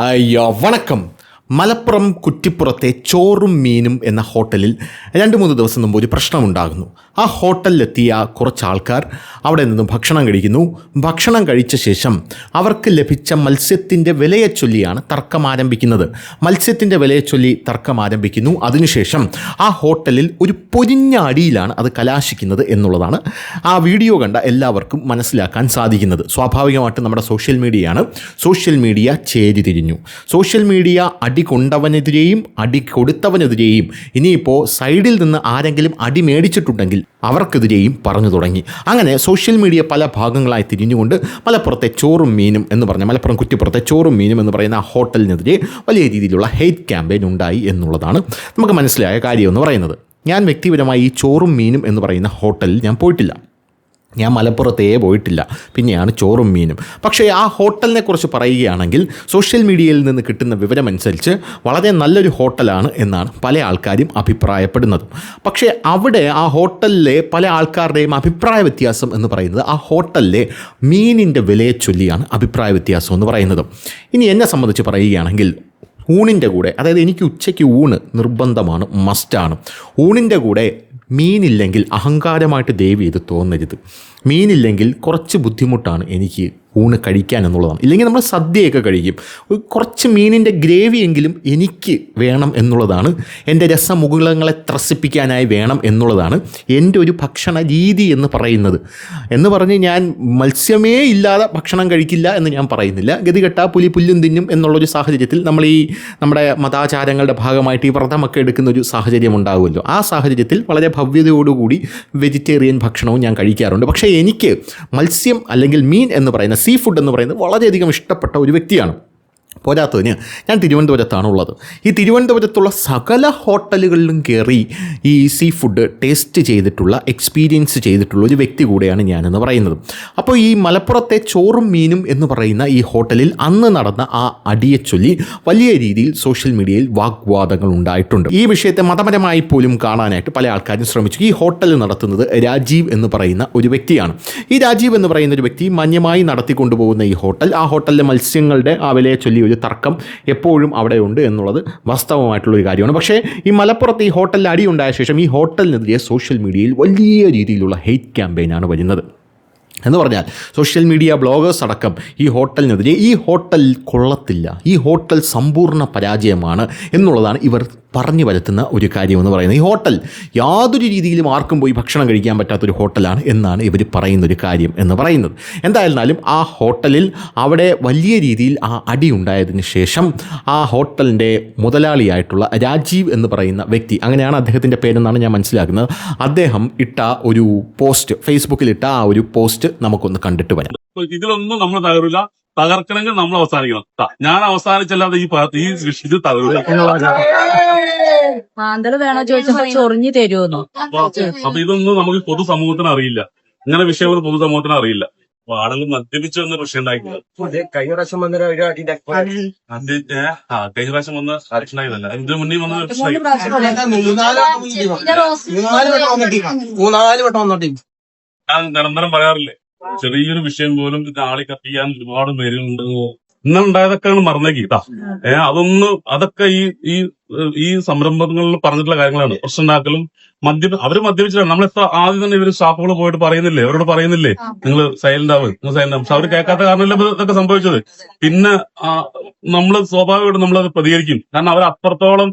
അയ്യോ വണക്കം. മലപ്പുറം കുറ്റിപ്പുറത്തെ ചോറും മീനും എന്ന ഹോട്ടലിൽ 2-3 ദിവസം മുമ്പ് ഒരു പ്രശ്നമുണ്ടാകുന്നു. ആ ഹോട്ടലിലെത്തിയ കുറച്ച് ആൾക്കാർ അവിടെ നിന്ന് ഭക്ഷണം കഴിക്കുന്നു. ഭക്ഷണം കഴിച്ച ശേഷം അവർക്ക് ലഭിച്ച മത്സ്യത്തിൻ്റെ വിലയെ ചൊല്ലിയാണ് തർക്കം ആരംഭിക്കുന്നത്. മത്സ്യത്തിൻ്റെ വിലയെ ചൊല്ലി തർക്കം ആരംഭിക്കുന്നു. അതിനുശേഷം ആ ഹോട്ടലിൽ ഒരു പൊരിഞ്ഞ അടിയിലാണ് അത് കലാശിക്കുന്നത് എന്നുള്ളതാണ് ആ വീഡിയോ കണ്ട എല്ലാവർക്കും മനസ്സിലാക്കാൻ സാധിക്കുന്നത്. സ്വാഭാവികമായിട്ടും നമ്മുടെ സോഷ്യൽ മീഡിയ ചേരി തിരിഞ്ഞു. സോഷ്യൽ മീഡിയ അടി കൊണ്ടവനെതിരെയും അടി കൊടുത്തവനെതിരെയും ഇനിയിപ്പോൾ സൈഡിൽ നിന്ന് ആരെങ്കിലും അടി മേടിച്ചിട്ടുണ്ടെങ്കിൽ അവർക്കെതിരെയും പറഞ്ഞു തുടങ്ങി. അങ്ങനെ സോഷ്യൽ മീഡിയ പല ഭാഗങ്ങളായി തിരിഞ്ഞുകൊണ്ട് മലപ്പുറത്തെ ചോറും മീനും എന്ന് പറഞ്ഞ മലപ്പുറം കുറ്റിപ്പുറത്തെ ചോറും മീനും എന്ന് പറയുന്ന ആ ഹോട്ടലിനെതിരെ വലിയ രീതിയിലുള്ള ഹെയ്റ്റ് ക്യാമ്പയിൻ ഉണ്ടായി എന്നുള്ളതാണ് നമുക്ക് മനസ്സിലായ കാര്യമെന്ന് പറയുന്നത്. ഞാൻ വ്യക്തിപരമായി ഈ ചോറും മീനും എന്ന് പറയുന്ന ഹോട്ടലിൽ ഞാൻ പോയിട്ടില്ല. ഞാൻ മലപ്പുറത്തേ പോയിട്ടില്ല, പിന്നെയാണ് ചോറും മീനും. പക്ഷേ ആ ഹോട്ടലിനെ കുറിച്ച് പറയുകയാണെങ്കിൽ സോഷ്യൽ മീഡിയയിൽ നിന്ന് കിട്ടുന്ന വിവരമനുസരിച്ച് വളരെ നല്ലൊരു ഹോട്ടലാണ് എന്നാണ് പല ആൾക്കാരും അഭിപ്രായപ്പെടുന്നത്. പക്ഷേ അവിടെ ആ ഹോട്ടലിലെ പല ആൾക്കാരുടെയും അഭിപ്രായ വ്യത്യാസം എന്ന് പറയുന്നത് ആ ഹോട്ടലിലെ മീനിൻ്റെ വിലയെ ചൊല്ലിയാണ് അഭിപ്രായ വ്യത്യാസം എന്ന് പറയുന്നത്. ഇനി എന്നെ സംബന്ധിച്ച് പറയുകയാണെങ്കിൽ ഊണിൻ്റെ കൂടെ, അതായത് എനിക്ക് ഉച്ചയ്ക്ക് ഊണ് നിർബന്ധമാണ്, മസ്റ്റാണ്. ഊണിൻ്റെ കൂടെ മീനില്ലെങ്കിൽ അഹങ്കാരമായിട്ട് ദയവ് ചെയ്ത് തോന്നരുത്. മീനില്ലെങ്കിൽ കുറച്ച് ബുദ്ധിമുട്ടാണ് എനിക്ക് ഊണ് കഴിക്കാൻ എന്നുള്ളതാണ്. ഇല്ലെങ്കിൽ നമ്മൾ സദ്യയൊക്കെ കഴിക്കും, കുറച്ച് മീനിൻ്റെ ഗ്രേവിയെങ്കിലും എനിക്ക് വേണം എന്നുള്ളതാണ്. എൻ്റെ രസമുകുളങ്ങളെ ത്രസിപ്പിക്കാനായി വേണം എന്നുള്ളതാണ് എൻ്റെ ഒരു ഭക്ഷണ രീതി എന്ന് പറയുന്നത്. എന്ന് പറഞ്ഞ് ഞാൻ മത്സ്യമേ ഇല്ലാതെ ഭക്ഷണം കഴിക്കില്ല എന്ന് ഞാൻ പറയുന്നില്ല. ഗതികെട്ട പുല്ലും തിന്നും എന്നുള്ളൊരു സാഹചര്യത്തിൽ നമ്മുടെ മതാചാരങ്ങളുടെ ഭാഗമായിട്ട് ഈ വ്രതമൊക്കെ എടുക്കുന്ന ഒരു സാഹചര്യം ഉണ്ടാകുമല്ലോ. ആ സാഹചര്യത്തിൽ വളരെ ഭവ്യതയോടുകൂടി വെജിറ്റേറിയൻ ഭക്ഷണവും ഞാൻ കഴിക്കാറുണ്ട്. പക്ഷേ എനിക്ക് മത്സ്യം അല്ലെങ്കിൽ മീൻ എന്ന് പറയുന്ന സീ ഫുഡ് എന്ന് പറയുന്നത് വളരെയധികം ഇഷ്ടപ്പെട്ട ഒരു വ്യക്തിയാണ്. പോരാത്തതിന് ഞാൻ തിരുവനന്തപുരത്താണുള്ളത്. ഈ തിരുവനന്തപുരത്തുള്ള സകല ഹോട്ടലുകളിലും കയറി ഈ സീ ഫുഡ് ടേസ്റ്റ് ചെയ്തിട്ടുള്ള, എക്സ്പീരിയൻസ് ചെയ്തിട്ടുള്ള ഒരു വ്യക്തി കൂടെയാണ് ഞാനെന്ന് പറയുന്നത്. അപ്പോൾ ഈ മലപ്പുറത്തെ ചോറും മീനും എന്ന് പറയുന്ന ഈ ഹോട്ടലിൽ അന്ന് നടന്ന ആ അടിയെ ചൊല്ലി വലിയ രീതിയിൽ സോഷ്യൽ മീഡിയയിൽ വാഗ്വാദങ്ങൾ ഉണ്ടായിട്ടുണ്ട്. ഈ വിഷയത്തെ മതപരമായി പോലും കാണാനായിട്ട് പല ആൾക്കാരും ശ്രമിച്ചു. ഈ ഹോട്ടൽ നടത്തുന്നത് രാജീവ് എന്ന് പറയുന്ന ഒരു വ്യക്തിയാണ്. ഈ രാജീവ് എന്ന് പറയുന്ന ഒരു വ്യക്തി മാന്യമായി നടത്തിക്കൊണ്ടുപോകുന്ന ഈ ഹോട്ടൽ, ആ ഹോട്ടലിലെ മത്സ്യങ്ങളുടെ ആ വിലയെ ചൊല്ലി ഒരു തർക്കം എപ്പോഴും അവിടെയുണ്ട് എന്നുള്ളത് വാസ്തവമായിട്ടുള്ളൊരു കാര്യമാണ്. പക്ഷേ ഈ മലപ്പുറത്ത് ഈ ഹോട്ടലിൽ അടിയുണ്ടായ ശേഷം ഈ ഹോട്ടലിനെതിരെ സോഷ്യൽ മീഡിയയിൽ വലിയ രീതിയിലുള്ള ഹെയ്റ്റ് ക്യാമ്പയിനാണ് വരുന്നത്. എന്ന് പറഞ്ഞാൽ സോഷ്യൽ മീഡിയ ബ്ലോഗേഴ്സ് അടക്കം ഈ ഹോട്ടലിനെതിരെ ഈ ഹോട്ടൽ കൊള്ളത്തില്ല, ഈ ഹോട്ടൽ സമ്പൂർണ്ണ പരാജയമാണ് എന്നുള്ളതാണ് ഇവർ പറഞ്ഞു വരുത്തുന്ന ഒരു കാര്യമെന്ന് പറയുന്നത്. ഈ ഹോട്ടൽ യാതൊരു രീതിയിലും ആർക്കും പോയി ഭക്ഷണം കഴിക്കാൻ പറ്റാത്തൊരു ഹോട്ടലാണ് എന്നാണ് ഇവർ പറയുന്നൊരു കാര്യം എന്ന് പറയുന്നത്. എന്തായിരുന്നാലും ആ ഹോട്ടലിൽ അവിടെ വലിയ രീതിയിൽ ആ അടി ഉണ്ടായതിന് ശേഷം ആ ഹോട്ടലിൻ്റെ മുതലാളിയായിട്ടുള്ള രാജീവ് എന്ന് പറയുന്ന വ്യക്തി, അങ്ങനെയാണ് അദ്ദേഹത്തിൻ്റെ പേരെന്നാണ് ഞാൻ മനസ്സിലാക്കുന്നത്, അദ്ദേഹം ഇട്ട ഒരു പോസ്റ്റ്, ഫേസ്ബുക്കിലിട്ട ആ ഒരു പോസ്റ്റ് നമുക്കൊന്ന് കണ്ടിട്ട് വരാം. ഇതിലൊന്നും നമ്മൾ തകരില്ല, തകർക്കണമെങ്കിൽ നമ്മൾ അവസാനിക്കണം. ഞാൻ അവസാനിച്ചല്ലാതെ ഈ ഇത് തകരില്ല. മാന്തള് വേണോ ചോദിച്ചപ്പോ ചൊറിഞ്ഞു തരുമെന്നോ. അപ്പൊ ഇതൊന്നും നമുക്ക് പൊതുസമൂഹത്തിന് അറിയില്ല, ഇങ്ങനെ വിഷയങ്ങൾ പൊതുസമൂഹത്തിന് അറിയില്ല. ആളുകൾ മദ്യപിച്ചു എന്ന പ്രശ്നം ഉണ്ടായിട്ടില്ല. കഴിഞ്ഞ പ്രാവശ്യം വന്ന കഴിഞ്ഞ പ്രാവശ്യം വന്ന് ഉണ്ടായിരുന്നില്ല, ഇതിന് മുന്നേ വന്ന മൂന്നാല് വട്ടം വന്നോട്ടെ. ഞാൻ നിരന്തരം പറയാറില്ലേ, ചെറിയൊരു വിഷയം പോലും ആളെ കത്തിക്കാൻ ഒരുപാട് പേരുണ്ട്. ഇന്നുണ്ടായതൊക്കെയാണ് മറന്നേക്കിട്ടാ. അതൊക്കെ ഈ സംരംഭങ്ങളിൽ പറഞ്ഞിട്ടുള്ള കാര്യങ്ങളാണ്. പ്രശ്നം ഉണ്ടാക്കലും അവര് മദ്യപിച്ചിട്ടാണ്. നമ്മളെത്ര ആദ്യം തന്നെ ഇവര് സ്റ്റാഫുകൾ പോയിട്ട് പറയുന്നില്ലേ, അവരോട് പറയുന്നില്ലേ നിങ്ങൾ സൈലന്റ് ആവും. പക്ഷെ അവര് കേൾക്കാത്ത കാരണമല്ല ഇതൊക്കെ സംഭവിച്ചത്. പിന്നെ നമ്മള് സ്വാഭാവികമായിട്ടും നമ്മളത് പ്രതികരിക്കും. കാരണം അവർ അത്രത്തോളം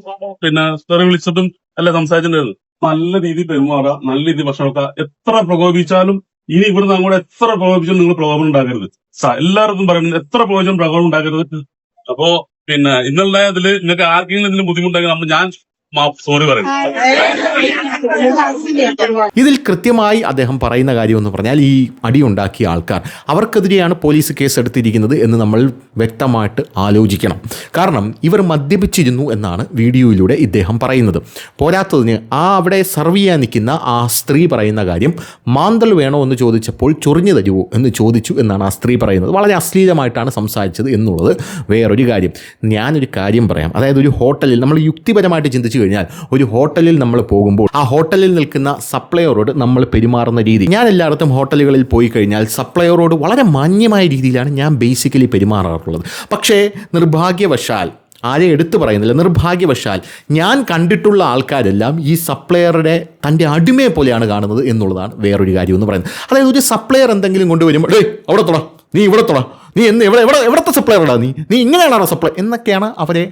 തെറി വിളിച്ചിട്ടും അല്ലെ സംസാരിച്ചിട്ടുണ്ടായിരുന്നു. നല്ല രീതിയിൽ പെരുമാറുക, നല്ല രീതിയിൽ ഭക്ഷണം വെക്കുക. എത്ര പ്രകോപിച്ചാലും ഇനി ഇവിടുന്ന് അങ്ങോട്ട് എത്ര പ്രകോപിച്ചാലും നിങ്ങൾ പ്രകോപനം ഉണ്ടാക്കരുത്. എല്ലാവർക്കും പറയുന്നത് എത്ര പ്രകോപനം ഉണ്ടാക്കരുത്. അപ്പോ ഇന്നുള്ള ഇതില് നിങ്ങൾക്ക് ആർക്കെങ്കിലും ഇതിന് ബുദ്ധിമുട്ടാക്കി ഞാൻ സോറി പറയും. ഇതിൽ കൃത്യമായി അദ്ദേഹം പറയുന്ന കാര്യം എന്ന് പറഞ്ഞാൽ ഈ അടിയുണ്ടാക്കിയ ആൾക്കാർ, അവർക്കെതിരെയാണ് പോലീസ് കേസെടുത്തിരിക്കുന്നത് എന്ന് നമ്മൾ വ്യക്തമായിട്ട് ആലോചിക്കണം. കാരണം ഇവർ മദ്യപിച്ചിരുന്നു എന്നാണ് വീഡിയോയിലൂടെ ഇദ്ദേഹം പറയുന്നത്. പോരാത്തതിന് അവിടെ സർവ് ചെയ്യാൻ നിൽക്കുന്ന ആ സ്ത്രീ പറയുന്ന കാര്യം, മാന്തൽ വേണോ എന്ന് ചോദിച്ചപ്പോൾ ചൊറിഞ്ഞു തരുമോ എന്ന് ചോദിച്ചു എന്നാണ് ആ സ്ത്രീ പറയുന്നത്. വളരെ അശ്ലീലമായിട്ടാണ് സംസാരിച്ചത് എന്നുള്ളത് വേറൊരു കാര്യം. ഞാനൊരു കാര്യം പറയാം. അതായത് ഒരു ഹോട്ടലിൽ നമ്മൾ യുക്തിപരമായിട്ട് ചിന്തിച്ച് കഴിഞ്ഞാൽ ഒരു ഹോട്ടലിൽ നമ്മൾ പോകുമ്പോൾ ആ ഹോട്ടലിൽ നിൽക്കുന്ന സപ്ലയറോട് നമ്മൾ പെരുമാറുന്ന രീതി. ഞാൻ എല്ലായിടത്തും ഹോട്ടലുകളിൽ പോയി കഴിഞ്ഞാൽ സപ്ലയറോട് വളരെ മാന്യമായ രീതിയിലാണ് ഞാൻ ബേസിക്കലി പെരുമാറാറുള്ളത്. പക്ഷേ നിർഭാഗ്യവശാൽ, ആരെയും എടുത്തു പറയുന്നില്ല, നിർഭാഗ്യവശാൽ ഞാൻ കണ്ടിട്ടുള്ള ആൾക്കാരെല്ലാം ഈ സപ്ലയറുടെ തൻ്റെ അടിമയെ പോലെയാണ് കാണുന്നത് എന്നുള്ളതാണ് വേറൊരു കാര്യം എന്ന് പറയുന്നത്. അതായത് ഒരു സപ്ലയർ എന്തെങ്കിലും കൊണ്ടുവരുമ്പോൾ അവിടെ തൊടാ, നീ ഇവിടെ തൊടാ, നീ എവിടത്തെ സപ്ലയറാടാ, നീ ഇങ്ങനെയാണോ സപ്ലൈ എന്നൊക്കെയാണ് അവരെ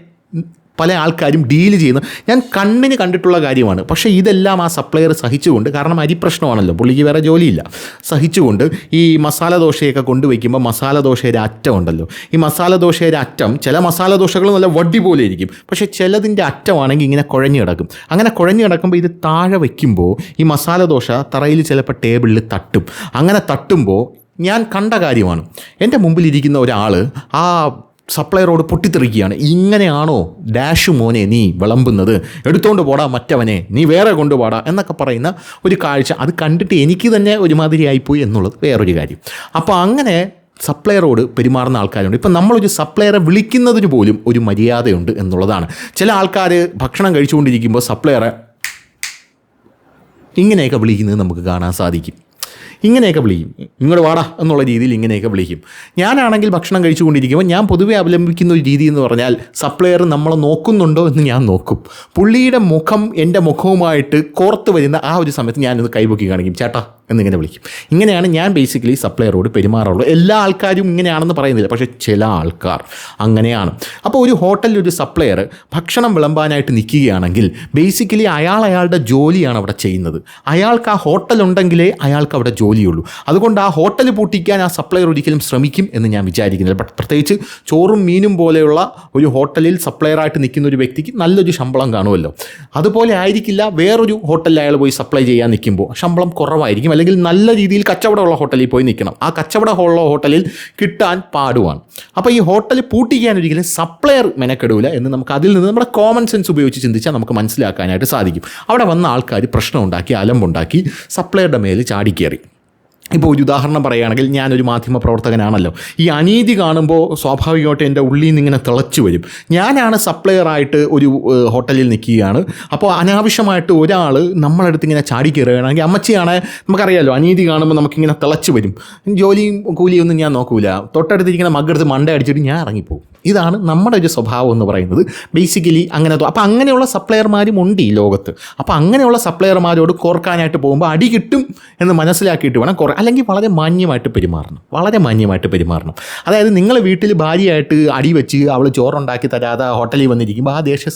പല ആൾക്കാരും ഡീൽ ചെയ്യുന്നത്. ഞാൻ കണ്ണിന് കണ്ടിട്ടുള്ള കാര്യമാണ്. പക്ഷേ ഇതെല്ലാം ആ സപ്ലയർ സഹിച്ചുകൊണ്ട്, കാരണം അരി പ്രശ്നമാണല്ലോ, പുള്ളിക്ക് വേറെ ജോലിയില്ല, സഹിച്ചുകൊണ്ട് ഈ മസാല ദോശയൊക്കെ കൊണ്ടുവയ്ക്കുമ്പോൾ മസാല ദോശയുടെ അറ്റം ഉണ്ടല്ലോ, ഈ മസാല ദോശയുടെ അറ്റം, ചില മസാല ദോശകൾ നല്ല വടി പോലെ ഇരിക്കും, പക്ഷേ ചിലതിൻ്റെ അറ്റമാണെങ്കിൽ ഇങ്ങനെ കുഴഞ്ഞു കിടക്കും. അങ്ങനെ കുഴഞ്ഞു കിടക്കുമ്പോൾ ഇത് താഴെ വയ്ക്കുമ്പോൾ ഈ മസാല ദോശ തറയിൽ ചിലപ്പോൾ ടേബിളിൽ തട്ടും. അങ്ങനെ തട്ടുമ്പോൾ ഞാൻ കണ്ട കാര്യമാണ്. എൻ്റെ മുമ്പിലിരിക്കുന്ന ഒരാൾ ആ സപ്ലയറോട് പൊട്ടിത്തെറിക്കുകയാണ്, ഇങ്ങനെയാണോ ഡാഷ് മോനെ നീ വിളമ്പുന്നത്, എടുത്തുകൊണ്ട് പോടാ മറ്റവനെ, നീ വേറെ കൊണ്ടുപോടാ എന്നൊക്കെ പറയുന്ന ഒരു കാഴ്ച. അത് കണ്ടിട്ട് എനിക്ക് തന്നെ ഒരുമാതിരി ആയിപ്പോയി എന്നുള്ളത് വേറൊരു കാര്യം. അപ്പോൾ അങ്ങനെ സപ്ലയറോട് പെരുമാറുന്ന ആൾക്കാരുണ്ട്. ഇപ്പം നമ്മളൊരു സപ്ലയറെ വിളിക്കുന്നതിന് പോലും ഒരു മര്യാദയുണ്ട് എന്നുള്ളതാണ്. ചില ആൾക്കാർ ഭക്ഷണം കഴിച്ചുകൊണ്ടിരിക്കുമ്പോൾ സപ്ലയറെ ഇങ്ങനെയൊക്കെ വിളിക്കുന്നത് നമുക്ക് കാണാൻ സാധിക്കും. ഇങ്ങനെയൊക്കെ വിളിക്കും, ഇങ്ങോട്ട് വാടാ എന്നുള്ള രീതിയിൽ ഇങ്ങനെയൊക്കെ വിളിക്കും. ഞാനാണെങ്കിൽ ഭക്ഷണം കഴിച്ചുകൊണ്ടിരിക്കുമ്പോൾ ഞാൻ പൊതുവെ അവലംബിക്കുന്ന ഒരു രീതി എന്ന് പറഞ്ഞാൽ, സപ്ലയർ നമ്മളെ നോക്കുന്നുണ്ടോ എന്ന് ഞാൻ നോക്കും. പുള്ളിയുടെ മുഖം എൻ്റെ മുഖവുമായിട്ട് കോർത്ത് വരുന്ന ആ ഒരു സമയത്ത് ഞാനൊന്ന് കൈപൊക്കി കാണിക്കും, ചേട്ടാ എന്നിങ്ങനെ വിളിക്കും. ഇങ്ങനെയാണ് ഞാൻ ബേസിക്കലി സപ്ലയറോട് പെരുമാറുള്ളൂ. എല്ലാ ആൾക്കാരും ഇങ്ങനെയാണെന്ന് പറയുന്നില്ല, പക്ഷേ ചില ആൾക്കാർ അങ്ങനെയാണ്. അപ്പോൾ ഒരു ഹോട്ടലിൽ ഒരു സപ്ലയർ ഭക്ഷണം വിളമ്പാനായിട്ട് നിൽക്കുകയാണെങ്കിൽ ബേസിക്കലി അയാളുടെ ജോലിയാണ് അവിടെ ചെയ്യുന്നത്. അയാൾക്ക് ആ ഹോട്ടലുണ്ടെങ്കിലേ അയാൾക്ക് അവിടെ ജോലിയുള്ളൂ. അതുകൊണ്ട് ആ ഹോട്ടൽ പൂട്ടിക്കാൻ ആ സപ്ലയർ ഒരിക്കലും ശ്രമിക്കും എന്ന് ഞാൻ വിചാരിക്കുന്നില്ല. പ്രത്യേകിച്ച് ചോറും മീനും പോലെയുള്ള ഒരു ഹോട്ടലിൽ സപ്ലയറായിട്ട് നിൽക്കുന്ന ഒരു വ്യക്തിക്ക് നല്ലൊരു ശമ്പളം കാണുമല്ലോ. അതുപോലെ ആയിരിക്കില്ല വേറൊരു ഹോട്ടലിൽ അയാൾ പോയി സപ്ലൈ ചെയ്യാൻ നിൽക്കുമ്പോൾ ശമ്പളം കുറവായിരിക്കും, അല്ലെങ്കിൽ നല്ല രീതിയിൽ കച്ചവടമുള്ള ഹോട്ടലിൽ പോയി നിൽക്കണം. ആ കച്ചവടമുള്ള ഹോട്ടലിൽ കിട്ടാൻ പാടുവാണ്. അപ്പോൾ ഈ ഹോട്ടൽ പൂട്ടിക്കാൻ ഒരിക്കലും സപ്ലയർ മെനക്കെടൂല എന്ന് നമുക്ക് അതിൽ നിന്ന് നമ്മുടെ കോമൺ സെൻസ് ഉപയോഗിച്ച് ചിന്തിച്ചാൽ നമുക്ക് മനസ്സിലാക്കാനായിട്ട് സാധിക്കും. അവിടെ വന്ന ആൾക്കാർ പ്രശ്നമുണ്ടാക്കി, അലമ്പുണ്ടാക്കി, സപ്ലയറുടെ മേൽ ചാടിക്കേറി. ഇപ്പോൾ ഒരു ഉദാഹരണം പറയുകയാണെങ്കിൽ, ഞാനൊരു മാധ്യമ പ്രവർത്തകനാണല്ലോ. ഈ അനീതി കാണുമ്പോൾ സ്വാഭാവികമായിട്ട് എൻ്റെ ഉള്ളിൽ നിന്ന് ഇങ്ങനെ തിളച്ചു വരും. ഞാനാണ് സപ്ലയറായിട്ട് ഒരു ഹോട്ടലിൽ നിൽക്കുകയാണ്. അപ്പോൾ അനാവശ്യമായിട്ട് ഒരാൾ നമ്മളടുത്ത് ഇങ്ങനെ ചാടിക്കയറുകയാണെങ്കിൽ, അമ്മച്ചിയാണെ നമുക്കറിയാമല്ലോ, അനീതി കാണുമ്പോൾ നമുക്കിങ്ങനെ തിളച്ചു വരും. ജോലിയും കൂലിയൊന്നും ഞാൻ നോക്കൂല, തൊട്ടടുത്തിരിക്കുന്ന മകടുത്ത് മണ്ട അടിച്ചിട്ട് ഞാൻ ഇറങ്ങിപ്പോകും. ഇതാണ് നമ്മുടെ ഒരു സ്വഭാവം എന്ന് പറയുന്നത്. ബേസിക്കലി അങ്ങനെ. അപ്പോൾ അങ്ങനെയുള്ള സപ്ലയർമാരും ഉണ്ട് ഈ ലോകത്ത്. അപ്പോൾ അങ്ങനെയുള്ള സപ്ലയർമാരോട് കോർക്കാനായിട്ട് പോകുമ്പോൾ അടി കിട്ടും എന്ന് മനസ്സിലാക്കിയിട്ട് വേണം അല്ലെങ്കിൽ വളരെ മാന്യമായിട്ട് പെരുമാറണം. അതായത് നിങ്ങൾ വീട്ടിൽ ഭാര്യയായിട്ട് അടി വെച്ച് അവൾ ചോറുണ്ടാക്കി തരാതെ ഹോട്ടലിൽ വന്നിരിക്കുമ്പോൾ ആ ദേഷ്യം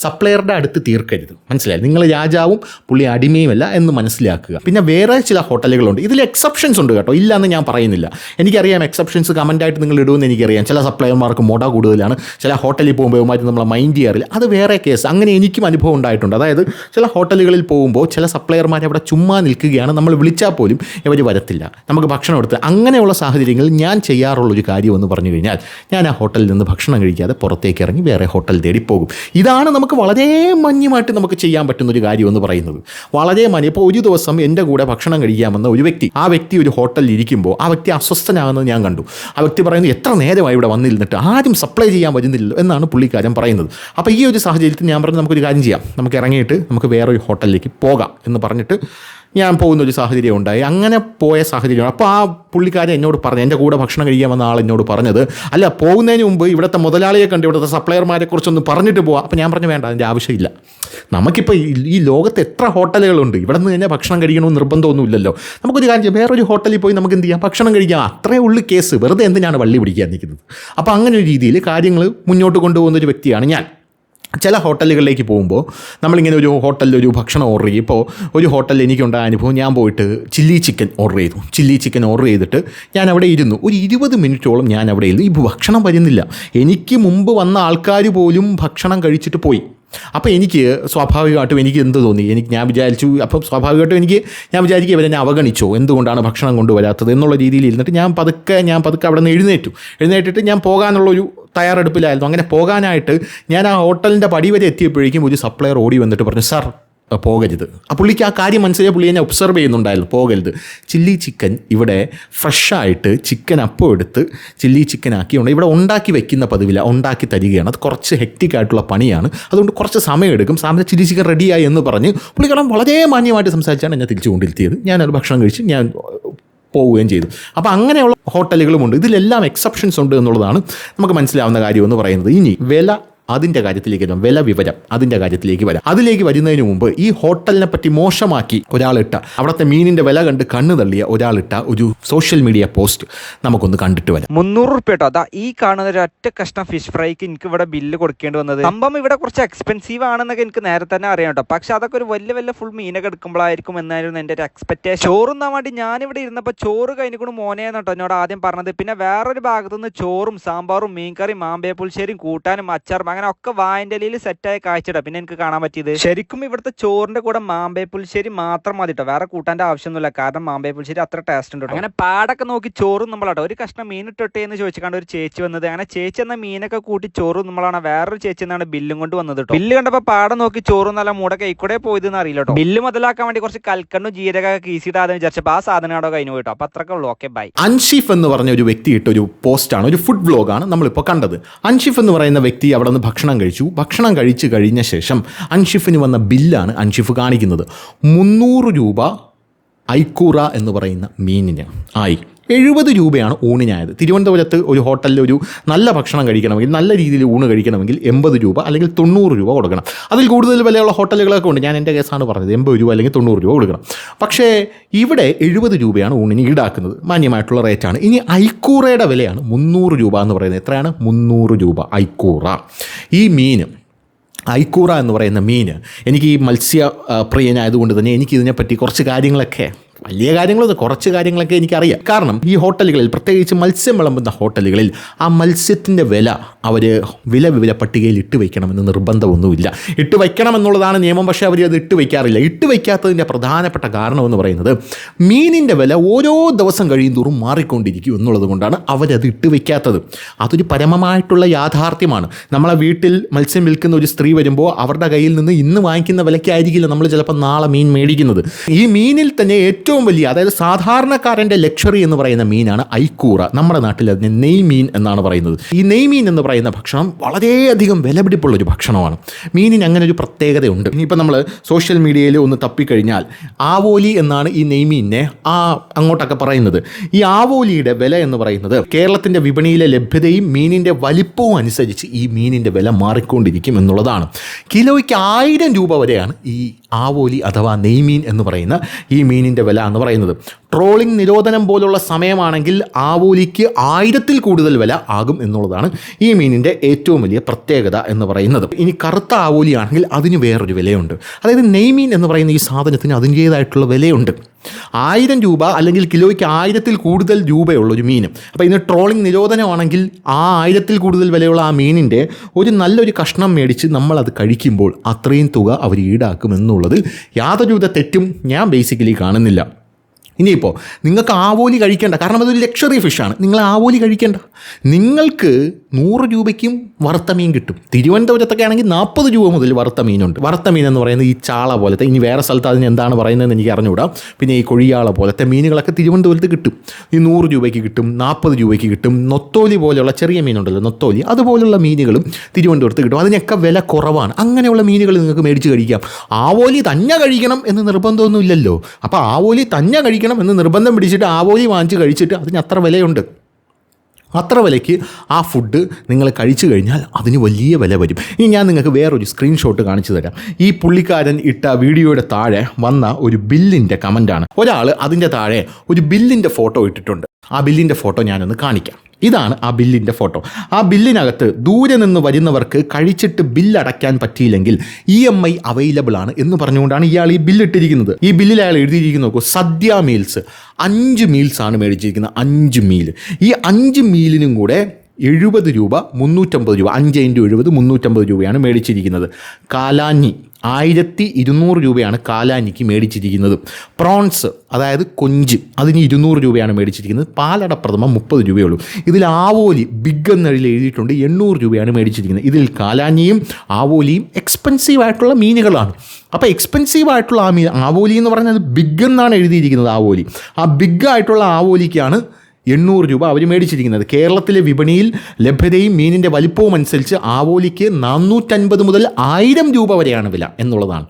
സപ്ലയറുടെ അടുത്ത് തീർക്കരുത്. മനസ്സിലായി? നിങ്ങൾ രാജാവും പുള്ളി അടിമയുമല്ല എന്ന് മനസ്സിലാക്കുക. പിന്നെ വേറെ ചില ഹോട്ടലുകളുണ്ട്, ഇതിൽ എക്സെപ്ഷൻസ് ഉണ്ട് കേട്ടോ, ഇല്ല എന്ന് ഞാൻ പറയുന്നില്ല. എനിക്കറിയാം എക്സെപ്ഷൻസ് കമൻറ്റായിട്ട് നിങ്ങൾ ഇടുമെന്ന് എനിക്കറിയാം. ചില സപ്ലയർമാർക്ക് മുട കൂടുതലാണ്, ചില ഹോട്ടലിൽ പോകുമ്പോൾ മാറ്റി നമ്മളെ മൈൻഡ് ചെയ്യാറില്ല, അത് വേറെ കേസ്. അങ്ങനെ എനിക്കും അനുഭവം ഉണ്ടായിട്ടുണ്ട്. അതായത് ചില ഹോട്ടലുകളിൽ പോകുമ്പോൾ ചില സപ്ലയർമാർ അവിടെ ചുമ്മാ നിൽക്കുകയാണ്, നമ്മൾ വിളിച്ചാൽ പോലും ഇവർ വരത്തില്ല, നമുക്ക് ഭക്ഷണം എടുത്ത്. അങ്ങനെയുള്ള സാഹചര്യങ്ങളിൽ ഞാൻ ചെയ്യാറുള്ളൊരു കാര്യം എന്ന് പറഞ്ഞു കഴിഞ്ഞാൽ, ഞാൻ ആ ഹോട്ടലിൽ നിന്ന് ഭക്ഷണം കഴിക്കാതെ പുറത്തേക്ക് ഇറങ്ങി വേറെ ഹോട്ടൽ തേടി പോകും. ഇതാണ് നമുക്ക് വളരെ മാന്യമായിട്ട് നമുക്ക് ചെയ്യാൻ പറ്റുന്നൊരു കാര്യം എന്ന് പറയുന്നത്. വളരെ മാന്യം. ഇപ്പോൾ ഒരു ദിവസം എൻ്റെ കൂടെ ഭക്ഷണം കഴിക്കാമെന്ന ഒരു വ്യക്തി, ആ വ്യക്തി ഒരു ഹോട്ടലിൽ ഇരിക്കുമ്പോൾ ആ വ്യക്തി അസ്വസ്ഥനാകുന്നത് ഞാൻ കണ്ടു. ആ വ്യക്തി പറയുന്നത്, എത്ര നേരമായി ഇവിടെ വന്നിരുന്നിട്ട് ആരും സപ്ലൈ ചെയ്യാൻ വരുന്നില്ലല്ലോ എന്നാണ് പുള്ളിക്കാരൻ പറയുന്നത്. അപ്പോൾ ഈ ഒരു സാഹചര്യത്തിൽ ഞാൻ പറഞ്ഞു, നമുക്കൊരു കാര്യം ചെയ്യാം, നമുക്ക് ഇറങ്ങിയിട്ട് നമുക്ക് വേറൊരു ഹോട്ടലിലേക്ക് പോകാം എന്ന് പറഞ്ഞിട്ട് ഞാൻ പോകുന്നൊരു സാഹചര്യം ഉണ്ടായി. അങ്ങനെ പോയ സാഹചര്യമാണ്. അപ്പോൾ ആ പുള്ളിക്കാരൻ എന്നോട് പറഞ്ഞു, എൻ്റെ കൂടെ ഭക്ഷണം കഴിക്കാൻ വന്ന ആൾ എന്നോട് പറഞ്ഞത്, അല്ല പോകുന്നതിന് മുമ്പ് ഇവിടുത്തെ മുതലാളിയെ കണ്ട് ഇവിടുത്തെ സപ്ലയർമാരെ കുറിച്ചൊന്ന് പറഞ്ഞിട്ട് പോവാം. അപ്പോൾ ഞാൻ പറഞ്ഞു, വേണ്ട, അതിൻ്റെ ആവശ്യമില്ല. നമുക്കിപ്പോൾ ഈ ലോകത്ത് എത്ര ഹോട്ടലുകളുണ്ട്, ഇവിടെ നിന്ന് തന്നെ ഭക്ഷണം കഴിക്കണമെന്ന് നിർബന്ധമൊന്നുമില്ലല്ലോ. നമുക്കൊരു കാര്യം ചെയ്യാം, വേറൊരു ഹോട്ടലിൽ പോയി നമുക്ക് എന്ത് ചെയ്യാം, ഭക്ഷണം കഴിക്കാം. അത്രേ ഉള്ളു കേസ്. വെറുതെ എന്തിനാണ് വള്ളി പിടിക്കാൻ നിൽക്കുന്നത്? അപ്പോൾ അങ്ങനെ ഒരു രീതിയിൽ കാര്യങ്ങൾ മുന്നോട്ട് കൊണ്ടുപോകുന്നൊരു വ്യക്തിയാണ് ഞാൻ. ചില ഹോട്ടലുകളിലേക്ക് പോകുമ്പോൾ നമ്മളിങ്ങനെ ഒരു ഹോട്ടലിൽ ഒരു ഭക്ഷണം ഓർഡർ ചെയ്യും. ഇപ്പോൾ ഒരു ഹോട്ടലിൽ എനിക്കുണ്ടായ അനുഭവം, ഞാൻ പോയിട്ട് ചില്ലി ചിക്കൻ ഓർഡർ ചെയ്തിട്ട് ഞാൻ അവിടെ ഇരുന്നു. ഒരു 20 മിനിറ്റോളം ഞാൻ അവിടെ ഇരുന്നു. ഈ ഭക്ഷണം വരുന്നില്ല. എനിക്ക് മുമ്പ് വന്ന ആൾക്കാർ പോലും ഭക്ഷണം കഴിച്ചിട്ട് പോയി. അപ്പോൾ എനിക്ക് സ്വാഭാവികമായിട്ടും എനിക്ക് എന്ത് തോന്നി, ഞാൻ വിചാരിച്ചു, അപ്പം സ്വാഭാവികമായിട്ടും ഞാൻ വിചാരിക്കും ഇവരെന്നെ അവഗണിച്ചോ, എന്തുകൊണ്ടാണ് ഭക്ഷണം കൊണ്ടുവരാത്തത് എന്നുള്ള രീതിയിൽ ഇരുന്നിട്ട് ഞാൻ പതുക്കെ അവിടെ നിന്ന് എഴുന്നേറ്റിട്ട് ഞാൻ പോകാനുള്ളൊരു തയ്യാറെടുപ്പിലായിരുന്നു. അങ്ങനെ പോകാനായിട്ട് ഞാൻ ആ ഹോട്ടലിൻ്റെ പടി വരെ എത്തിയപ്പോഴേക്കും ഒരു സപ്ലയർ ഓടി വന്നിട്ട് പറഞ്ഞു, സാർ പോകരുത്. ആ പുള്ളിക്ക് ആ കാര്യം മനസ്സിലായ പുള്ളി എന്നെ ഒബ്സർവ് ചെയ്യുന്നുണ്ടായിരുന്നു, പോകരുത്. ചില്ലി ചിക്കൻ ഇവിടെ ഫ്രഷായിട്ട് ചിക്കൻ അപ്പം എടുത്ത് ചില്ലി ചിക്കൻ ആക്കിയുണ്ട് ഇവിടെ ഉണ്ടാക്കി വെക്കുന്ന പതിവില്ല, ഉണ്ടാക്കി തരികയാണ്. അത് കുറച്ച് ഹെക്റ്റിക് ആയിട്ടുള്ള പണിയാണ്, അതുകൊണ്ട് കുറച്ച് സമയമെടുക്കും. സാറിന് ചില്ലി ചിക്കൻ റെഡിയായി എന്ന് പറഞ്ഞ് പുള്ളിക്കാരൻ വളരെ മാന്യമായിട്ട് സംസാരിച്ചാണ് എന്നെ തിരിച്ചു കൊണ്ടിരുത്തിയത്. ഞാനത് ഭക്ഷണം കഴിച്ച് ഞാൻ പോവുകയും ചെയ്തു. അപ്പോൾ അങ്ങനെയുള്ള ഹോട്ടലുകളുമുണ്ട്. ഇതിലെല്ലാം എക്സെപ്ഷൻസ് ഉണ്ട് എന്നുള്ളതാണ് നമുക്ക് മനസ്സിലാവുന്ന കാര്യമെന്ന് പറയുന്നത്. ഇനി വില, അതിൻ്റെ കാര്യത്തിലേക്ക് വരാം. വില വിവരം അതിൻ്റെ കാര്യത്തിലേക്ക് വരാം. അതിലേക്ക് വരുന്നതിന് മുമ്പ് ഈ ഹോട്ടലിനെ പറ്റി മോശമാക്കി ഒരാളിട്ട, അവിടുത്തെ മീനിൻ്റെ വില കണ്ട് കണ്ണു തള്ളിയ ഒരാളിട്ട ഒരു സോഷ്യൽ മീഡിയ പോസ്റ്റ് നമുക്കൊന്ന് കണ്ടിട്ട് വരാം. 300 റുപ്യ കേട്ടോ. അതാ ഈ കാണുന്ന ഒരു ഒറ്റ കഷ്ണം ഫിഷ് ഫ്രൈക്ക് എനിക്ക് ഇവിടെ ബില്ല് കൊടുക്കേണ്ടി വന്നത്. സംഭവം ഇവിടെ കുറച്ച് എക്സ്പെൻസീവ് ആണെന്നൊക്കെ എനിക്ക് നേരത്തെ തന്നെ അറിയാം കേട്ടോ. പക്ഷെ അതൊക്കെ ഒരു വലിയ ഫുൾ മീനൊക്കെ എടുക്കുമ്പോഴായിരിക്കും എന്നായിരുന്നു എൻ്റെ ഒരു എക്സ്പെക്ടേഷൻ. ചോറുന്നാൻ വേണ്ടി ഞാനിവിടെ ഇരുന്നപ്പോൾ ചോറ് കഴിഞ്ഞിട്ട് മോനേന്ന് കേട്ടോ എന്നോട് ആദ്യം പറഞ്ഞത്. പിന്നെ വേറൊരു ഭാഗത്തുനിന്ന് ചോറും സാമ്പാറും മീൻകറിയും മാമ്പഴ പുളിശ്ശേരിയും കൂട്ടാനും അച്ചാറും അങ്ങനെ ഒക്കെ വായന്റെ ഇലയിൽ സെറ്റായ കാഴ്ചയിടാ. പിന്നെ എനിക്ക് കാണാൻ പറ്റിയത് ശരിക്കും ഇവിടുത്തെ ചോറിന്റെ കൂടെ മാമ്പഴ പുളിശ്ശേരി മാത്രം മതി കേട്ടോ, വേറെ കൂട്ടാൻ്റെ ആവശ്യമൊന്നുമില്ല. കാരണം മാമ്പഴ പുളിശ്ശേരി അത്ര ടേസ്റ്റ് ഉണ്ട് കേട്ടോ. അങ്ങനെ പാടൊക്കെ നോക്കി ചോറും നമ്മളാട്ടോ. ഒരു കഷ്ണം മീൻ ഇട്ടോട്ടെ എന്ന് ചോദിച്ചാണ്ട് ഒരു ചേച്ചി വന്നത്. അങ്ങനെ ചേച്ചി എന്ന മീനൊക്കെ കൂട്ടി ചോറും നമ്മളാണ്. വേറൊരു ചേച്ചി എന്നാണ് ബില്ലും കൊണ്ട് വന്നത് കേട്ടോ. ബില്ല് കണ്ടപ്പോൾ പാടം നോക്കി ചോറും നല്ല മൂടൊക്കെ ഇക്കൂടെ പോയതെന്ന് അറിയില്ല കേട്ടോ. ബില്ല് മുതലാക്കാൻ വേണ്ടി കുറച്ച് കൽക്കണ്ണും ജീരകൊക്കെ കീസിയിടാതെ വിചാരിച്ചപ്പോൾ ആ സാധനം അവിടെ കഴിഞ്ഞു പോയിട്ടോ. അപ്പോൾ അത്രയൊക്കെ ഉള്ളൂ. Okay bye. അൻഷിഫ് എന്ന് പറഞ്ഞ ഒരു വ്യക്തി ഇട്ടൊരു പോസ്റ്റാണ്, ഒരു ഫുഡ് വ്ലോഗാണ് നമ്മളിപ്പോൾ കണ്ടത്. അൻഷിഫ് എന്ന് പറയുന്ന വ്യക്തി അവിടെ നിന്ന് ഭക്ഷണം കഴിച്ചു. ഭക്ഷണം കഴിച്ച് കഴിഞ്ഞ ശേഷം അൻഷിഫിന് വന്ന ബില്ലാണ് അൻഷിഫ് കാണിക്കുന്നത്. 300 രൂപ ഐക്കൂറ എന്ന് പറയുന്ന മീനിന് ആയി. 70 രൂപയാണ് ഊണിനായത്. തിരുവനന്തപുരത്ത് ഒരു ഹോട്ടലിൽ ഒരു നല്ല ഭക്ഷണം കഴിക്കണമെങ്കിൽ, നല്ല രീതിയിൽ ഊണ് കഴിക്കണമെങ്കിൽ 80 രൂപ അല്ലെങ്കിൽ 90 രൂപ കൊടുക്കണം. അതിൽ കൂടുതൽ വിലയുള്ള ഹോട്ടലുകളൊക്കെ ഉണ്ട്, ഞാൻ എൻ്റെ കേസാണ് പറഞ്ഞത്. 80 രൂപ അല്ലെങ്കിൽ 90 രൂപ കൊടുക്കണം. പക്ഷേ ഇവിടെ 70 രൂപയാണ് ഊണിന് ഈടാക്കുന്നത്, മാന്യമായിട്ടുള്ള റേറ്റാണ്. ഇനി ഐക്കൂറയുടെ വിലയാണ് 300 രൂപ എന്ന് പറയുന്നത്. എത്രയാണ്? 300 രൂപ ഐക്കൂറ. ഈ മീൻ ഐക്കൂറ എന്ന് പറയുന്ന മീൻ, എനിക്ക് ഈ മത്സ്യ പ്രിയനായതുകൊണ്ട് തന്നെ എനിക്കിതിനെപ്പറ്റി കുറച്ച് കാര്യങ്ങളൊക്കെ, വലിയ കാര്യങ്ങളൊന്നും, കുറച്ച് കാര്യങ്ങളൊക്കെ എനിക്കറിയാം. കാരണം ഈ ഹോട്ടലുകളിൽ, പ്രത്യേകിച്ച് മത്സ്യം വിളമ്പുന്ന ഹോട്ടലുകളിൽ, ആ മത്സ്യത്തിൻ്റെ വില അവർ വില പട്ടികയിൽ ഇട്ട് വയ്ക്കണമെന്ന് നിർബന്ധമൊന്നുമില്ല. ഇട്ട് വയ്ക്കണമെന്നുള്ളതാണ് നിയമം, പക്ഷേ അവർ അത് ഇട്ട് വയ്ക്കാറില്ല. ഇട്ട് വയ്ക്കാത്തതിൻ്റെ പ്രധാനപ്പെട്ട കാരണമെന്ന് പറയുന്നത് മീനിൻ്റെ വില ഓരോ ദിവസം കഴിയുന്തോറും മാറിക്കൊണ്ടിരിക്കും എന്നുള്ളത് കൊണ്ടാണ് അവരത് ഇട്ട് വയ്ക്കാത്തത്. അതൊരു പരമമായിട്ടുള്ള യാഥാർത്ഥ്യമാണ്. നമ്മളെ വീട്ടിൽ മത്സ്യം വിൽക്കുന്ന ഒരു സ്ത്രീ വരുമ്പോൾ അവരുടെ കയ്യിൽ നിന്ന് ഇന്ന് വാങ്ങിക്കുന്ന വിലയ്ക്കായിരിക്കില്ല നമ്മൾ ചിലപ്പോൾ നാളെ മീൻ മേടിക്കുന്നത്. ഈ മീനിൽ തന്നെ ഏറ്റവും വലിയ, അതായത് സാധാരണക്കാരൻ്റെ ലക്ഷറി എന്ന് പറയുന്ന മീനാണ് ഐക്കൂറ. നമ്മുടെ നാട്ടിൽ അതിന് നെയ്മീൻ എന്നാണ് പറയുന്നത്. ഈ നെയ്മീൻ എന്ന് പറയുന്ന ഭക്ഷണം വളരെയധികം വിലപിടിപ്പുള്ളൊരു ഭക്ഷണമാണ്. മീനിന് അങ്ങനെ ഒരു പ്രത്യേകതയുണ്ട്. ഇനിയിപ്പോൾ നമ്മൾ സോഷ്യൽ മീഡിയയിൽ ഒന്ന് തപ്പിക്കഴിഞ്ഞാൽ ആവോലി എന്നാണ് ഈ നെയ്മീനിനെ അങ്ങോട്ടൊക്കെ പറയുന്നത്. ഈ ആവോലിയുടെ വില എന്ന് പറയുന്നത് കേരളത്തിൻ്റെ വിപണിയിലെ ലഭ്യതയും മീനിൻ്റെ വലിപ്പവും അനുസരിച്ച് ഈ മീനിൻ്റെ വില മാറിക്കൊണ്ടിരിക്കും എന്നുള്ളതാണ്. കിലോയ്ക്ക് 1000 രൂപ വരെയാണ് ഈ ആവോലി അഥവാ നെയ്മീൻ എന്ന് പറയുന്ന ഈ മീനിൻ്റെ വില എന്ന് പറയുന്നത്. ട്രോളിംഗ് നിരോധനം പോലുള്ള സമയമാണെങ്കിൽ ആവോലിക്ക് 1000-ൽ കൂടുതൽ വില ആകും എന്നുള്ളതാണ് ഈ മീനിൻ്റെ ഏറ്റവും വലിയ പ്രത്യേകത എന്ന് പറയുന്നത്. ഇനി കറുത്ത ആവോലി ആണെങ്കിൽ അതിന് വേറൊരു വിലയുണ്ട്. അതായത് നെയ്മീൻ എന്ന് പറയുന്ന ഈ സാധനത്തിന് അതിൻ്റേതായിട്ടുള്ള വിലയുണ്ട്. 1000 രൂപ അല്ലെങ്കിൽ കിലോയ്ക്ക് 1000-ൽ കൂടുതൽ രൂപയുള്ളൊരു മീൻ. അപ്പോൾ ഇന്ന് ട്രോളിംഗ് നിരോധനമാണെങ്കിൽ ആ 1000-ൽ കൂടുതൽ വിലയുള്ള ആ മീനിൻ്റെ ഒരു നല്ലൊരു കഷ്ണം മേടിച്ച് നമ്മളത് കഴിക്കുമ്പോൾ അത്രയും തുക അവർ ഈടാക്കുമെന്നുള്ളതിൽ യാതൊരുവിധ തെറ്റും ഞാൻ ബേസിക്കലി കാണുന്നില്ല. ഇനിയിപ്പോൾ നിങ്ങൾക്ക് ആവോലി കഴിക്കേണ്ട, കാരണം അതൊരു ലക്ഷറി ഫിഷാണ്. നിങ്ങൾ ആവോലി കഴിക്കേണ്ട. നിങ്ങൾക്ക് 100 രൂപയ്ക്കും വറുത്ത മീൻ കിട്ടും. തിരുവനന്തപുരത്തൊക്കെ ആണെങ്കിൽ 40 രൂപ മുതൽ വറുത്ത മീനുണ്ട്. വറുത്ത മീൻ എന്ന് പറയുന്നത് ഈ ചാള പോലത്തെ, ഇനി വേറെ സ്ഥലത്ത് അതിന് എന്താണ് പറയുന്നതെന്ന് എനിക്ക് അറിഞ്ഞുകൂടാ. പിന്നെ ഈ കൊഴിയാള പോലത്തെ മീനുകളൊക്കെ തിരുവനന്തപുരത്ത് കിട്ടും. ഈ 100 രൂപയ്ക്ക് കിട്ടും, 40 രൂപയ്ക്ക് കിട്ടും. നൊത്തോലി പോലെയുള്ള ചെറിയ മീനുണ്ടല്ലോ, നൊത്തോലി, അതുപോലുള്ള മീനുകളും തിരുവനന്തപുരത്ത് കിട്ടും. അതിനൊക്കെ വില കുറവാണ്. അങ്ങനെയുള്ള മീനുകൾ നിങ്ങൾക്ക് മേടിച്ച് കഴിക്കാം. ആവോലി തന്നെ കഴിക്കണം എന്ന് നിർബന്ധമൊന്നുമില്ലല്ലോ. അപ്പോൾ ആവോലി തന്നെ കഴിക്കണം എന്ന് നിർബന്ധം പിടിച്ചിട്ട് ആവോലി വാങ്ങിച്ച് കഴിച്ചിട്ട് അതിന് അത്ര വിലയുണ്ട്. അത്ര വിലയ്ക്ക് ആ ഫുഡ് നിങ്ങൾ കഴിച്ചു കഴിഞ്ഞാൽ അതിന് വലിയ വില വരും. ഇനി ഞാൻ നിങ്ങൾക്ക് വേറൊരു സ്ക്രീൻഷോട്ട് കാണിച്ചു തരാം. ഈ പുള്ളിക്കാരൻ ഇട്ട വീഡിയോയുടെ താഴെ വന്ന ഒരു ബില്ലിൻ്റെ കമൻറ്റാണ്. ഒരാൾ അതിൻ്റെ താഴെ ഒരു ബില്ലിൻ്റെ ഫോട്ടോ ഇട്ടിട്ടുണ്ട്. ആ ബില്ലിൻ്റെ ഫോട്ടോ ഞാനൊന്ന് കാണിക്കാം. ഇതാണ് ആ ബില്ലിൻ്റെ ഫോട്ടോ. ആ ബില്ലിനകത്ത് ദൂരെ നിന്ന് വരുന്നവർക്ക് കഴിച്ചിട്ട് ബില്ലടയ്ക്കാൻ പറ്റിയില്ലെങ്കിൽ EMI അവൈലബിൾ ആണ് എന്ന് പറഞ്ഞുകൊണ്ടാണ് ഇയാൾ ഈ ബില്ലിട്ടിരിക്കുന്നത്. ഈ ബില്ലിൽ അയാൾ എഴുതിയിരിക്കുന്നു, നോക്കൂ, സദ്യ മീൽസ് 5 മീൽസാണ് മേടിച്ചിരിക്കുന്നത്. 5 മീൽ. ഈ 5 മീലിനും കൂടെ 70 രൂപ, 350 രൂപ, 5 × 70 350 രൂപയാണ് മേടിച്ചിരിക്കുന്നത്. കാലാഞ്ഞി 1200 രൂപയാണ് കാലാനിക്ക് മേടിച്ചിരിക്കുന്നത്. പ്രോൺസ് അതായത് കൊഞ്ച് അതിന് 200 രൂപയാണ് മേടിച്ചിരിക്കുന്നത്. പാലട പ്രഥമ 30 രൂപയുള്ളൂ. ഇതിൽ ആവോലി ബിഗ് എന്നതിൽ എഴുതിയിട്ടുണ്ട് 800 രൂപയാണ് മേടിച്ചിരിക്കുന്നത്. ഇതിൽ കാലാനിയും ആവോലിയും എക്സ്പെൻസീവ് ആയിട്ടുള്ള മീനുകളാണ്. അപ്പോൾ എക്സ്പെൻസീവ് ആയിട്ടുള്ള ആ മീൻ ആവോലി എന്ന് പറഞ്ഞാൽ ബിഗ് എന്നാണ് എഴുതിയിരിക്കുന്നത്. ആവോലി ആ ബിഗ് ആയിട്ടുള്ള ആവോലിക്കാണ് 800 രൂപ അവർ മേടിച്ചിരിക്കുന്നത്. കേരളത്തിലെ വിപണിയിൽ ലഭ്യതയും മീനിൻ്റെ വലിപ്പവും അനുസരിച്ച് ആവോലിക്ക് 450 മുതൽ 1000 രൂപ വരെയാണ് വില എന്നുള്ളതാണ്.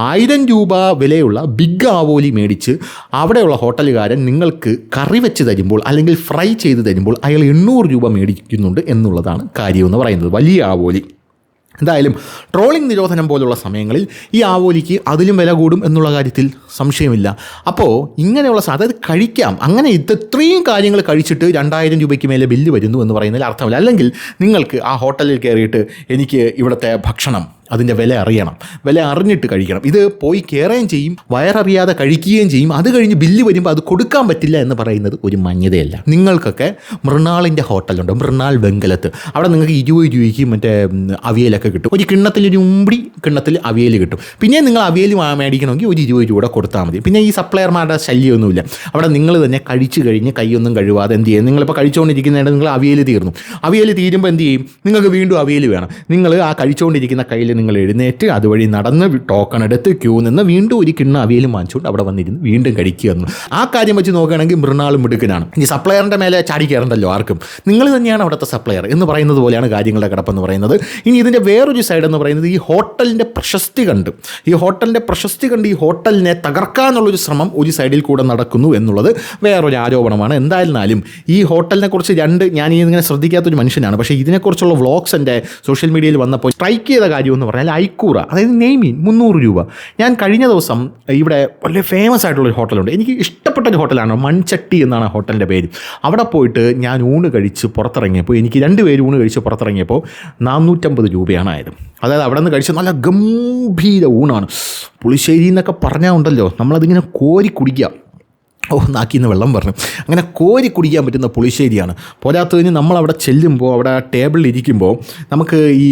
1000 രൂപ വിലയുള്ള ബിഗ് ആവോലി മേടിച്ച് അവിടെയുള്ള ഹോട്ടലുകാരൻ നിങ്ങൾക്ക് കറി വെച്ച് തരുമ്പോൾ അല്ലെങ്കിൽ ഫ്രൈ ചെയ്ത് തരുമ്പോൾ അയാൾ 800 രൂപ മേടിക്കുന്നുണ്ട് എന്നുള്ളതാണ് കാര്യമെന്ന് പറയുന്നത്. വലിയ ആവോലി. എന്തായാലും ട്രോളിംഗ് നിരോധനം പോലുള്ള സമയങ്ങളിൽ ഈ ആവോലിക്ക് അതിലും വില കൂടും എന്നുള്ള കാര്യത്തിൽ സംശയമില്ല. അപ്പോൾ ഇങ്ങനെയുള്ള അതായത് കഴിക്കാം, അങ്ങനെ ഇത്രയും കാര്യങ്ങൾ കഴിച്ചിട്ട് 2000 രൂപയ്ക്ക് മേലെ ബില്ല് വരുന്നു എന്ന് പറയുന്നതിൽ അർത്ഥമില്ല. അല്ലെങ്കിൽ നിങ്ങൾക്ക് ആ ഹോട്ടലിൽ കയറിയിട്ട് എനിക്ക് ഇവിടുത്തെ ഭക്ഷണം അതിൻ്റെ വില അറിയണം, വില അറിഞ്ഞിട്ട് കഴിക്കണം. ഇത് പോയി കയറുകയും ചെയ്യും, വയററിയാതെ കഴിക്കുകയും ചെയ്യും. അത് കഴിഞ്ഞ് ബില്ല് വരുമ്പോൾ അത് കൊടുക്കാൻ പറ്റില്ല എന്ന് പറയുന്നത് ഒരു മാന്യതയല്ല. നിങ്ങൾക്കൊക്കെ മൃണാളിൻ്റെ ഹോട്ടലുണ്ട്, മൃണാൾ വെങ്കലത്ത്. അവിടെ നിങ്ങൾക്ക് 20 രൂപയ്ക്ക് മറ്റേ അവിയലൊക്കെ കിട്ടും. ഒരു കിണ്ണത്തിലൊരു ഉമ്പിടി കിണ്ണത്തിൽ അവിയൽ കിട്ടും. പിന്നെ നിങ്ങൾ അവിയൽ മേടിക്കണമെങ്കിൽ ഒരു 20 രൂപ കൊടുത്താൽ മതി. പിന്നെ ഈ സപ്ലയർമാരുടെ ശല്യമൊന്നുമില്ല. അവിടെ നിങ്ങൾ തന്നെ കഴിച്ച് കഴിഞ്ഞ് കൈയൊന്നും കഴുകാതെ എന്ത് ചെയ്യും, നിങ്ങളിപ്പോൾ കഴിച്ചുകൊണ്ടിരിക്കുന്നതിന് നിങ്ങൾ അവിയൽ തീർന്നു. അവിയൽ തീരുമ്പോൾ എന്ത് ചെയ്യും, നിങ്ങൾക്ക് വീണ്ടും അവിയൽ വേണം. നിങ്ങൾ ആ കഴിച്ചുകൊണ്ടിരിക്കുന്ന കയ്യിൽ നിങ്ങൾ എഴുന്നേറ്റ് അതുവഴി നടന്ന് ടോക്കൺ എടുത്ത് ക്യൂ നിന്ന് വീണ്ടും ഒരു കിണ്ണ അവിയലും വാങ്ങിച്ചുകൊണ്ട് അവിടെ വന്നിരുന്ന് വീണ്ടും കഴിക്കുക എന്നു. ആ കാര്യം വെച്ച് നോക്കുകയാണെങ്കിൽ മൃണാളും മിടുക്കനാണ്. ഈ സപ്ലയറിൻ്റെ മേലെ ചാടി കയറണ്ടല്ലോ ആർക്കും. നിങ്ങൾ തന്നെയാണ് അവിടുത്തെ സപ്ലയർ എന്ന് പറയുന്നത് പോലെയാണ് കാര്യങ്ങളുടെ കിടപ്പെന്ന് പറയുന്നത്. ഇനി ഇതിൻ്റെ വേറൊരു സൈഡ് എന്ന് പറയുന്നത് ഈ ഹോട്ടലിൻ്റെ പ്രശസ്തി കണ്ട് ഈ ഹോട്ടലിനെ തകർക്കാനുള്ളൊരു ശ്രമം ഒരു സൈഡിൽ കൂടെ നടക്കുന്നു എന്നുള്ളത് വേറൊരു ആരോപണമാണ്. എന്തായിരുന്നാലും ഈ ഹോട്ടലിനെ കുറിച്ച് ഞാൻ ഇങ്ങനെ ശ്രദ്ധിക്കാത്തൊരു മനുഷ്യനാണ്. പക്ഷേ ഇതിനെക്കുറിച്ചുള്ള വ്ളോഗ്സ് എൻ്റെ സോഷ്യൽ മീഡിയയിൽ വന്നപ്പോൾ സ്ട്രൈക്ക് ചെയ്ത കാര്യം എന്ന് പറഞ്ഞാൽ ഐക്കൂറ, അതായത് നെയ്മീൻ 300 രൂപ. ഞാൻ കഴിഞ്ഞ ദിവസം ഇവിടെ വളരെ ഫേമസ് ആയിട്ടുള്ളൊരു ഹോട്ടലുണ്ട്, എനിക്ക് ഇഷ്ടപ്പെട്ടൊരു ഹോട്ടലാണ്, മൺചട്ടി എന്നാണ് ആ ഹോട്ടലിൻ്റെ പേര്. അവിടെ പോയിട്ട് ഞാൻ ഊണ് കഴിച്ച് പുറത്തിറങ്ങിയപ്പോൾ എനിക്ക് 2 പേര് ഊണ് കഴിച്ച് പുറത്തിറങ്ങിയപ്പോൾ 450 രൂപയാണ് ആയത്. അതായത് അവിടെ നിന്ന് കഴിച്ച നല്ല ഗംഭീര ഊണാണ്. പുളിശ്ശേരി എന്നൊക്കെ പറഞ്ഞാൽ ഉണ്ടല്ലോ, നമ്മളതിങ്ങനെ കോരി കുടിക്കുക. നാക്കിന്ന് വെള്ളം പറഞ്ഞു. അങ്ങനെ കോരി കുടിക്കാൻ പറ്റുന്ന പുളിശ്ശേരിയാണ്. പോരാത്തതിന് നമ്മളവിടെ ചെല്ലുമ്പോൾ അവിടെ ടേബിളിൽ ഇരിക്കുമ്പോൾ നമുക്ക് ഈ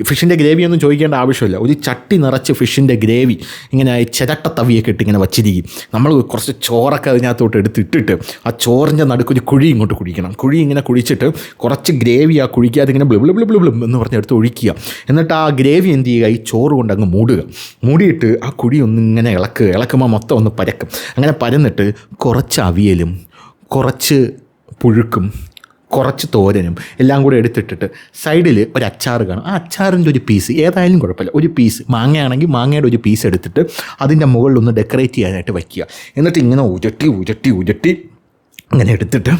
ഫിഷിൻ്റെ ഗ്രേവിയൊന്നും ചോദിക്കേണ്ട ആവശ്യമില്ല. ഒരു ചട്ടി നിറച്ച് ഫിഷിൻ്റെ ഗ്രേവി ഇങ്ങനെ ചിരട്ട തവിയൊക്കെ ഇട്ട് ഇങ്ങനെ വച്ചിരിക്കും. നമ്മൾ കുറച്ച് ചോറൊക്കെ അതിനകത്തോട്ട് എടുത്തിട്ടിട്ട് ആ ചോറിൻ്റെ നടുക്കൊരു കുഴി ഇങ്ങോട്ട് കുഴിക്കണം. കുഴി ഇങ്ങനെ കുഴിച്ചിട്ട് കുറച്ച് ഗ്രേവി ആ കുഴിക്കാതെ ഇങ്ങനെ ബ്ലിബിളും എന്ന് പറഞ്ഞെടുത്ത് ഒഴിക്കുക. എന്നിട്ട് ആ ഗ്രേവി എന്ത് ചെയ്യുക, ഈ ചോറ് കൊണ്ട് അങ്ങ് മൂടിയിട്ട് ആ കുഴി ഒന്നിങ്ങനെ ഇളക്കുമ്പോൾ മൊത്തം ഒന്ന് പരക്കും. അങ്ങനെ പരന്നിട്ട് കുറച്ച് അവിയലും കുറച്ച് പുഴുക്കും കുറച്ച് തോരനും എല്ലാം കൂടെ എടുത്തിട്ടിട്ട് സൈഡിൽ ഒരു അച്ചാർ കാണും. ആ അച്ചാറിൻ്റെ ഒരു പീസ് ഏതായാലും കുഴപ്പമില്ല, ഒരു പീസ് മാങ്ങയാണെങ്കിൽ മാങ്ങയുടെ ഒരു പീസ് എടുത്തിട്ട് അതിൻ്റെ മുകളിലൊന്ന് ഡെക്കറേറ്റ് ചെയ്യാനായിട്ട് വയ്ക്കുക. എന്നിട്ട് ഇങ്ങനെ ഉരട്ടി ഇങ്ങനെ എടുത്തിട്ട്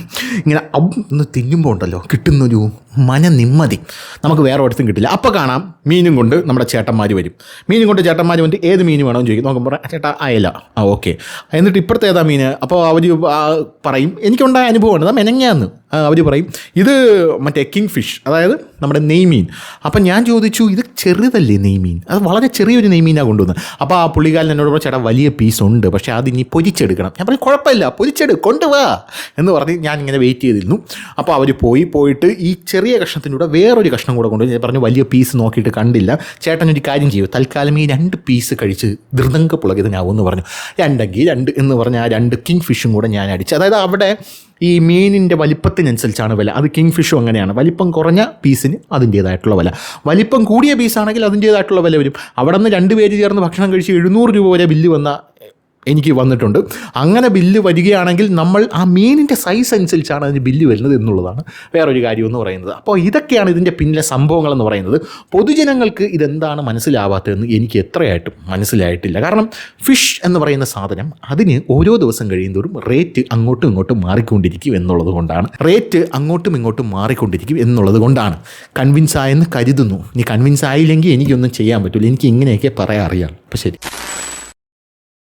ഇങ്ങനെ ഒന്ന് തിന്നുമ്പോൾ ഉണ്ടല്ലോ കിട്ടുന്നൊരു മനനിമ്മതി നമുക്ക് വേറെ ഒരിടത്തും കിട്ടില്ല. അപ്പോൾ കാണാം മീനും കൊണ്ട് നമ്മുടെ ചേട്ടന്മാർ വരും. ചേട്ടന്മാർ വന്നിട്ട് ഏത് മീൻ വേണമെന്ന് ചോദിക്കും. നോക്കുമ്പോൾ ചേട്ടാ അയല, ഓക്കെ. എന്നിട്ട് ഇപ്പുറത്തെ ഏതാ മീൻ, അപ്പോൾ അവർ പറയും, എനിക്കുണ്ടായ അനുഭവമാണ്, അതാ മെനങ്ങാന്ന് അവർ പറയും ഇത് മറ്റേ കിങ് ഫിഷ്, അതായത് നമ്മുടെ നെയ്മീൻ. അപ്പം ഞാൻ ചോദിച്ചു ഇത് ചെറുതല്ലേ നെയ്മീൻ, അത് വളരെ ചെറിയൊരു നെയ്മീനാണ് കൊണ്ടുവന്നത്. അപ്പോൾ ആ പുള്ളിക്കാരൻ എന്നോട് പറഞ്ഞ ചേട്ടാ വലിയ പീസുണ്ട്, പക്ഷേ അത് ഇനി പൊരിച്ചെടുക്കണം. ഞാൻ പറയും കുഴപ്പമില്ല കൊണ്ടുവാ എന്ന് പറഞ്ഞ് ഞാൻ ഇങ്ങനെ വെയിറ്റ് ചെയ്തിരുന്നു. അപ്പോൾ അവർ പോയിട്ട് ഈ ചെറിയ കഷ്ണത്തിൻ്റെ കൂടെ വേറൊരു കഷ്ണം കൂടെ കൊണ്ടുപോയി. ഞാൻ പറഞ്ഞു വലിയ പീസ് നോക്കിയിട്ട് കണ്ടില്ല, ചേട്ടൻ ഒരു കാര്യം ചെയ്യും, തൽക്കാലം ഈ 2 പീസ് കഴിച്ച് ദൃതങ്ക പുളകിതനാവുമെന്ന് പറഞ്ഞു. 2 എന്ന് പറഞ്ഞാൽ ആ 2 കിങ് ഫിഷും കൂടെ ഞാൻ അടിച്ചു. അതായത് അവിടെ ഈ മീനിൻ്റെ വലിപ്പത്തിനനുസരിച്ചാണ് വില. അത് കിങ് ഫിഷും അങ്ങനെയാണ്, വലിപ്പം കുറഞ്ഞ പീസിന് അതിൻ്റേതായിട്ടുള്ള വില, വലിപ്പം കൂടിയ പീസാണെങ്കിൽ അതിൻ്റേതായിട്ടുള്ള വില വരും. അവിടെ നിന്ന് 2 പേര് ചേർന്ന് ഭക്ഷണം കഴിച്ച് 700 രൂപ വരെ ബില്ല് എനിക്ക് വന്നിട്ടുണ്ട്. അങ്ങനെ ബില്ല് വരികയാണെങ്കിൽ നമ്മൾ ആ മീനിൻ്റെ സൈസ് അനുസരിച്ചാണ് അതിന് ബില്ല് വരുന്നത് എന്നുള്ളതാണ് വേറൊരു കാര്യം എന്ന് പറയുന്നത്. അപ്പോൾ ഇതൊക്കെയാണ് ഇതിൻ്റെ പിന്നിലെ സംഭവങ്ങളെന്ന് പറയുന്നത്. പൊതുജനങ്ങൾക്ക് ഇതെന്താണ് മനസ്സിലാവാത്തതെന്ന് എനിക്ക് എത്രയായിട്ടും മനസ്സിലായിട്ടില്ല. കാരണം ഫിഷ് എന്ന് പറയുന്ന സാധനം അതിന് ഓരോ ദിവസം കഴിയുന്തോറും റേറ്റ് അങ്ങോട്ടും ഇങ്ങോട്ടും മാറിക്കൊണ്ടിരിക്കും എന്നുള്ളത് കൊണ്ടാണ്. കൺവിൻസ് ആയെന്ന് കരുതുന്നു. ഇനി കൺവിൻസ് ആയില്ലെങ്കിൽ എനിക്കൊന്നും ചെയ്യാൻ പറ്റില്ല, എനിക്ക് ഇങ്ങനെയൊക്കെ പറയാൻ അറിയാം. അപ്പോൾ ശരി.